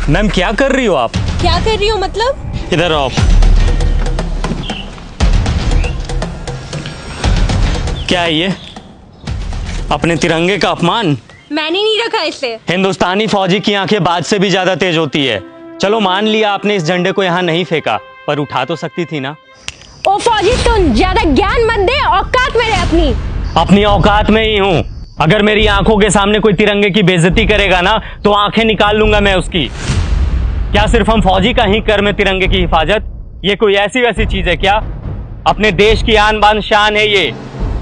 Ma'am क्या कर रही हो आप? क्या कर रही हो मतलब? इधर आओ। क्या है ये? अपने तिरंगे का अपमान। मैंने नहीं रखा इसे। हिंदुस्तानी फौजी की आंखें बाज से भी ज्यादा तेज होती है। चलो मान लिया आपने इस झंडे को यहाँ नहीं फेंका, पर उठा तो सकती थी ना। ओ फौजी तुम ज्यादा ज्ञान मत दे, औकात में रह अपनी औकात में ही हूँ। अगर मेरी आंखों के सामने कोई तिरंगे की बेइज्जती करेगा ना तो आंखें निकाल लूंगा मैं उसकी। क्या सिर्फ हम फौजी का ही कर्म है तिरंगे की हिफाजत? ये कोई ऐसी वैसी चीज है क्या? अपने देश की आन बान शान है ये,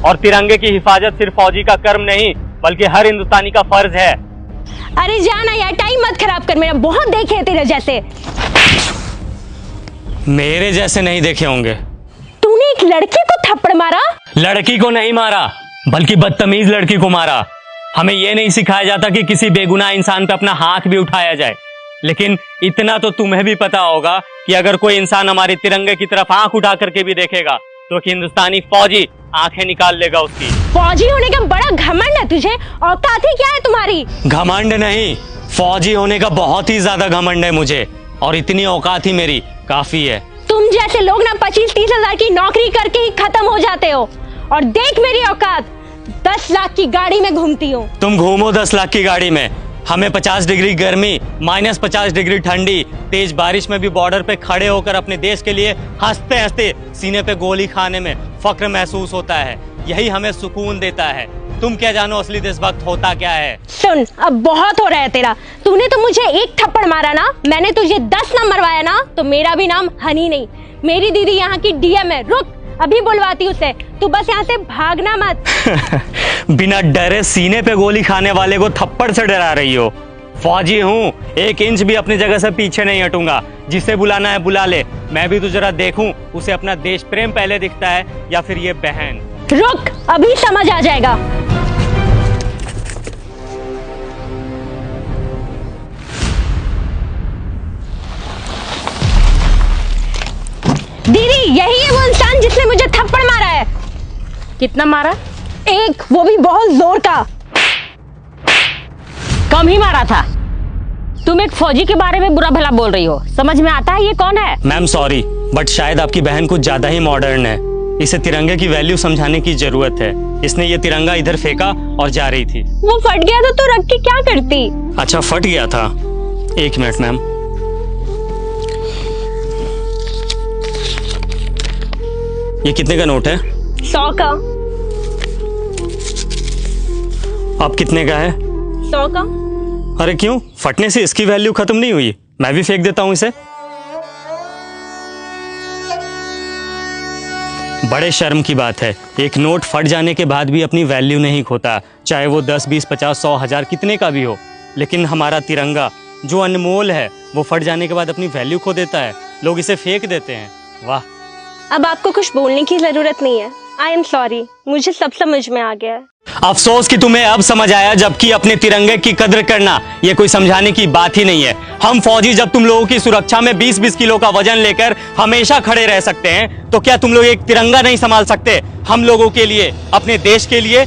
और तिरंगे की हिफाजत सिर्फ फौजी का कर्म नहीं बल्कि हर हिंदुस्तानी का फर्ज है। अरे जाना यार, टाइम मत खराब कर मेरा, बहुत देखे हैं तेरे जैसे। मेरे जैसे नहीं देखे होंगे। तूने एक लड़की को थप्पड़ मारा? लड़की को नहीं मारा बल्कि बदतमीज लड़की को मारा। हमें यह नहीं सिखाया जाता कि किसी बेगुनाह इंसान पे अपना हाथ भी उठाया जाए, लेकिन इतना तो तुम्हें भी पता होगा कि अगर कोई इंसान हमारे तिरंगे की तरफ आंख उठा करके भी देखेगा तो हिंदुस्तानी फौजी आंखें निकाल लेगा उसकी। फौजी होने का बड़ा घमंड है तुझे, औकात ही क्या है तुम्हारी? घमंड नहीं, फौजी होने का बहुत ही ज्यादा घमंड है मुझे, और इतनी औकात ही मेरी काफी है। तुम जैसे लोग ना 25-30 हजार की नौकरी करके ही खत्म हो जाते हो, और देख मेरी औकात, 10 लाख की गाड़ी में घूमती हूँ। तुम घूमो 10 लाख की गाड़ी में, हमें 50 डिग्री गर्मी, -50 डिग्री ठंडी, तेज बारिश में भी बॉर्डर पे खड़े होकर अपने देश के लिए हंसते हंसते सीने पे गोली खाने में फक्र महसूस होता है। यही हमें सुकून देता है। तुम क्या जानो असली देशभक्त होता क्या है? सुन, अब बहुत हो रहा है तेरा। तूने तो मुझे एक थप्पड़ मारा ना, मैंने तुझे 10 ना मरवाया ना, तो मेरा भी नाम हनी नहीं। मेरी दीदी यहाँ की डीएम है। रुक, अभी बुलवाती उसे। तू बस यहाँ से भागना मत। बिना डरे सीने पे गोली खाने वाले को थप्पड़ से डरा रही हो? फौजी हूँ, 1 इंच भी अपनी जगह से पीछे नहीं हटूंगा। जिसे बुलाना है बुला ले। मैं भी तो जरा देखूं उसे अपना देश प्रेम पहले दिखता है या फिर ये बहन। रुक, अभी समझ आ जाएगा। दीदी, यही है वो इंसान जिसने मुझे थप्पड़ मारा है। कितना मारा? एक, वो भी बहुत जोर का। कम ही मारा था। तुम एक फौजी के बारे में बुरा भला बोल रही हो, समझ में आता है ये कौन है? मैम सॉरी, बट शायद आपकी बहन कुछ ज्यादा ही मॉडर्न है। इसे तिरंगे की वैल्यू समझाने की जरूरत है। इसने ये तिरंगा इधर फेंका और जा रही थी। वो फट गया तो तू रख के क्या करती? अच्छा, फट गया था। 1 मिनट मैम। ये कितने का नोट है? 100 का। अब कितने का है? 100 का। अरे क्यों, फटने से इसकी वैल्यू खत्म नहीं हुई? मैं भी फेंक देता हूं इसे। बड़े शर्म की बात है, एक नोट फट जाने के बाद भी अपनी वैल्यू नहीं खोता, चाहे वो 10, 20, 50, 100, 1000 कितने का भी हो। लेकिन हमारा तिरंगा जो अनमोल है वो फट जाने के बाद अपनी वैल्यू खो देता है। लोग इसे फेंक देते हैं। वाह। अब आपको कुछ बोलने की जरूरत नहीं है। आई एम सॉरी, मुझे सब समझ में आ गया है। अफसोस कि तुम्हें अब समझ आया, जबकि अपने तिरंगे की कद्र करना ये कोई समझाने की बात ही नहीं है। हम फौजी जब तुम लोगों की सुरक्षा में 20-20 किलो का वजन लेकर हमेशा खड़े रह सकते हैं, तो क्या तुम लोग एक तिरंगा नहीं संभाल सकते हम लोगों के लिए, अपने देश के लिए?